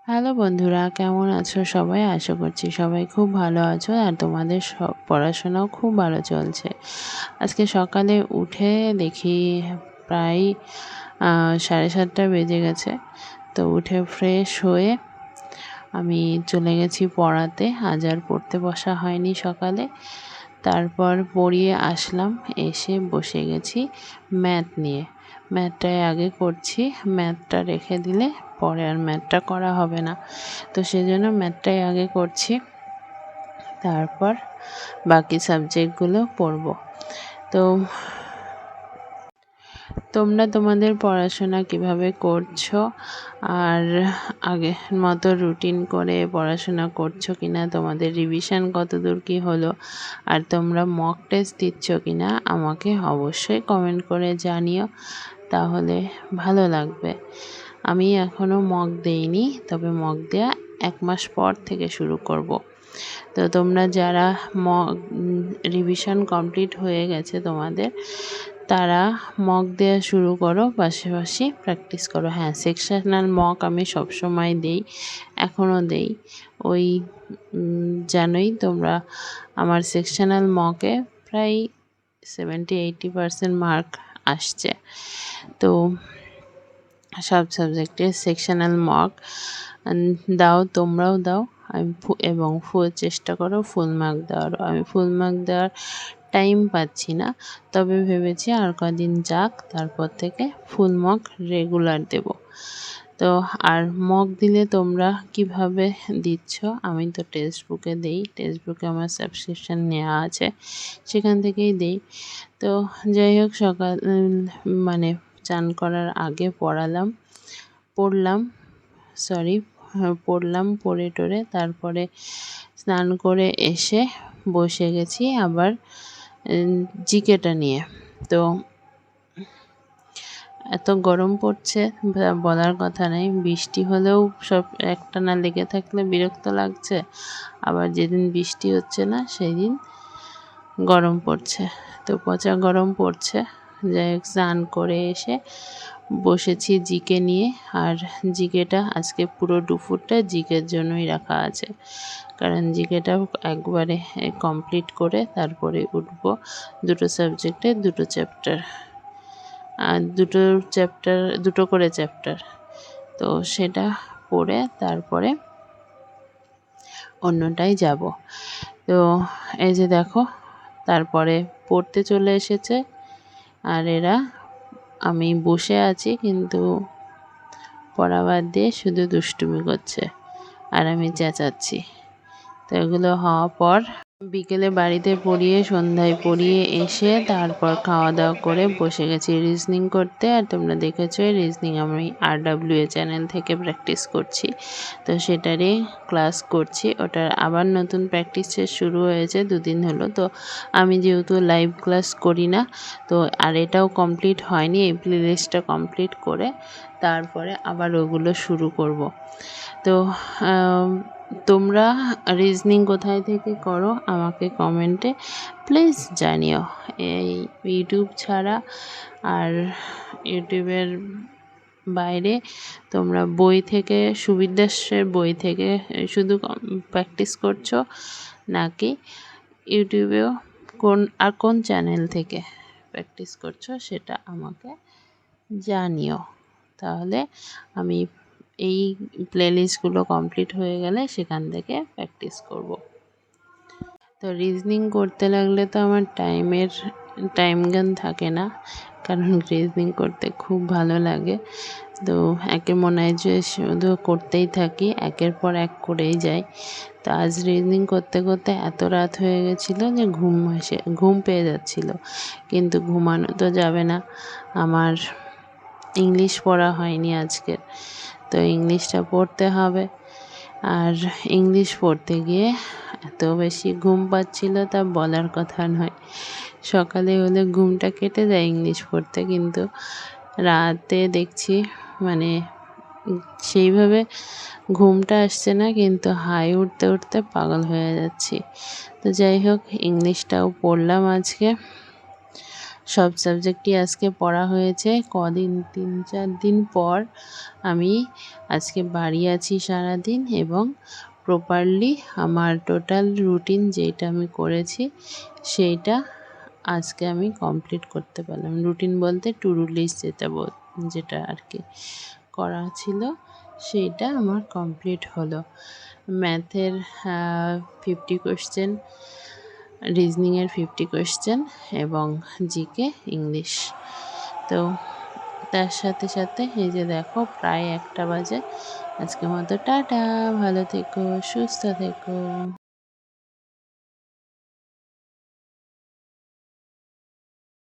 Hello বন্ধুরা, কেমন আছো সবাই? আশা করছি সবাই খুব ভালো আছো আর তোমাদের সব পড়াশোনাও খুব ভালো চলছে। আজকে সকালে উঠে দেখি প্রায় 7:30 বেজে গেছে। তো উঠে ফ্রেশ হয়ে আমি চলে গেছি পড়াতে। আজ আর পড়তে বসা হয়নি সকালে। তারপর পড়িয়ে আসলাম, এসে বসে গেছি ম্যাথ নিয়ে। ম্যাথটাই আগে করছি, ম্যাথটা রেখে দিলে পরে আর ম্যাথটা করা হবে না। তো সেজন্য ম্যাথটাই আগে করছি, তারপর বাকি সাবজেক্টগুলো পড়ব। তো তোমরা তোমাদের পড়াশোনা কিভাবে করছো, আর আগের মতো রুটিন করে পড়াশোনা করছো কিনা, তোমাদের রিভিশন কতদূর কি হলো, আর তোমরা মক টেস্ট দিচ্ছ কিনা আমাকে অবশ্যই কমেন্ট করে জানিও, তাহলে ভালো লাগবে। আমি এখনও মক দেইনি, তবে মক দেওয়া 1 মাস পর থেকে শুরু করব। তো তোমরা যারা মক রিভিশন কমপ্লিট হয়ে গেছে তোমাদের, তারা মক দেওয়া শুরু করো, পাশাপাশি প্র্যাকটিস করো। হ্যাঁ, সেকশনাল মক আমি সবসময় দেই, এখনও দেই। ওই জানোই তোমরা, আমার সেকশনাল মকে প্রায় 70-80% মার্ক আসছে। তো সব সাবজেক্টের সেকশনাল মক দাও, তোমরাও দাও। এবং চেষ্টা করো ফুল মার্ক দেওয়ার। আমি ফুল মার্ক দেওয়ার টাইম পাচ্ছি না, তবে ভেবেছি আর কদিন যাক, তারপর থেকে ফুল মক রেগুলার দেব। তো আর মক দিলে তোমরা কিভাবে দিচ্ছ? আমি তো টেক্সট বুকে দেই, টেক্সট বুকে আমার সাবস্ক্রিপশান নেওয়া আছে, সেখান থেকেই দেই। তো যাই হোক, মানে চান করার আগে পড়লাম, পড়ে টরে তারপরে স্নান করে এসে বসে গেছি আবার জিকেটা নিয়ে। তো এত গরম পড়ছে, বলার কথা নেই। বৃষ্টি হলেও সব একটানা লেগে থাকলে বিরক্ত লাগছে, আবার যেদিন বৃষ্টি হচ্ছে না সেদিন গরম পড়ছে। তো পচা গরম পড়ছে। যাই হোক, স্নান করে এসে বসেছি জিকে নিয়ে। আর জিকেটা আজকে পুরো দুপুরটা জিকের জন্যই রাখা আছে, কারণ জিকেটা একবারে কমপ্লিট করে তারপরে উঠবো। দুটো সাবজেক্টে দুটো চ্যাপ্টার, আর দুটো করে চ্যাপ্টার। তো সেটা পড়ে তারপরে অন্যটায় যাব। তো এই যে দেখো, তারপরে পড়তে চলে এসেছে, আর এরা, আমি বসে আছি কিন্তু পড়া বাদ দিয়ে শুধু দুষ্টুমি করছে আর আমি চেঁচাচ্ছি। তো এগুলো হওয়ার পর বিকেলে বাড়িতে পড়িয়ে, সন্ধ্যায় পড়িয়ে এসে তারপর খাওয়া দাওয়া করে বসে গেছি রিজনিং করতে। আর তোমরা দেখেছো রিজনিং আমি RWA চ্যানেল থেকে প্র্যাকটিস করছি, তো সেটারই ক্লাস করছি। ওটার আবার নতুন প্র্যাকটিস শুরু হয়েছে, 2 দিন হলো। তো আমি যেহেতু লাইভ ক্লাস করি না, তো আর এটাও কমপ্লিট হয়নি, এই প্লেলিস্টটা কমপ্লিট করে তারপরে আবার ওগুলো শুরু করব। তো তোমরা রিজনিং কোথায় থেকে করো আমাকে কমেন্টে প্লিজ জানিও। এই ইউটিউব ছাড়া আর ইউটিউবের বাইরে তোমরা বই থেকে, সুবিদ্যাসের বই থেকে শুধু প্র্যাকটিস করছো, নাকি ইউটিউবেও কোন চ্যানেল থেকে প্র্যাকটিস করছো সেটা আমাকে জানিও। তাহলে আমি এই প্লেলিস্টগুলো কমপ্লিট হয়ে গেলে সেখান থেকে প্র্যাকটিস করব। তো রিজনিং করতে লাগলে তো আমার টাইম জ্ঞান থাকে না, কারণ রিজনিং করতে খুব ভালো লাগে। তো একে মনে হয় যে শুধু করতেই থাকি, একের পর এক করেই যাই। তো আজ রিজনিং করতে করতে এত রাত হয়ে গেছিলো যে ঘুম পেয়ে যাচ্ছিল, কিন্তু ঘুমানো তো যাবে না। আমার ইংলিশ পড়া হয়নি আজকের, তো ইংলিশটা পড়তে হবে। আর ইংলিশ পড়তে গিয়ে এত বেশি ঘুম পাচ্ছিল, তা বলার কথা নয়। সকালে হলে ঘুমটা কেটে যায় ইংলিশ পড়তে, কিন্তু রাতে দেখছি মানে সেইভাবে ঘুমটা আসছে না, কিন্তু হাই উঠতে উঠতে পাগল হয়ে যাচ্ছি। তো যাই হোক, ইংলিশটাও পড়লাম আজকে। সব সাবজেক্টই আজকে পড়া হয়েছে। কদিন 3-4 দিন পর আমি আজকে বাড়ি আছি সারাদিন এবং প্রপারলি আমার টোটাল রুটিন যেটা আমি করেছি সেইটা আজকে আমি কমপ্লিট করতে পারলাম। রুটিন বলতে টু ডু লিস্ট যেটা আর কি করা ছিল সেইটা আমার কমপ্লিট হলো। ম্যাথের 50 কোয়েশ্চেন, রিজনিংয়ের 50 কোয়েশ্চেন এবং জিকে ইংলিশ। তো তার সাথে সাথে এই যে দেখো প্রায় 1টা বাজে। আজকের মতো টাটা, ভালো থেকো, সুস্থ থেকো।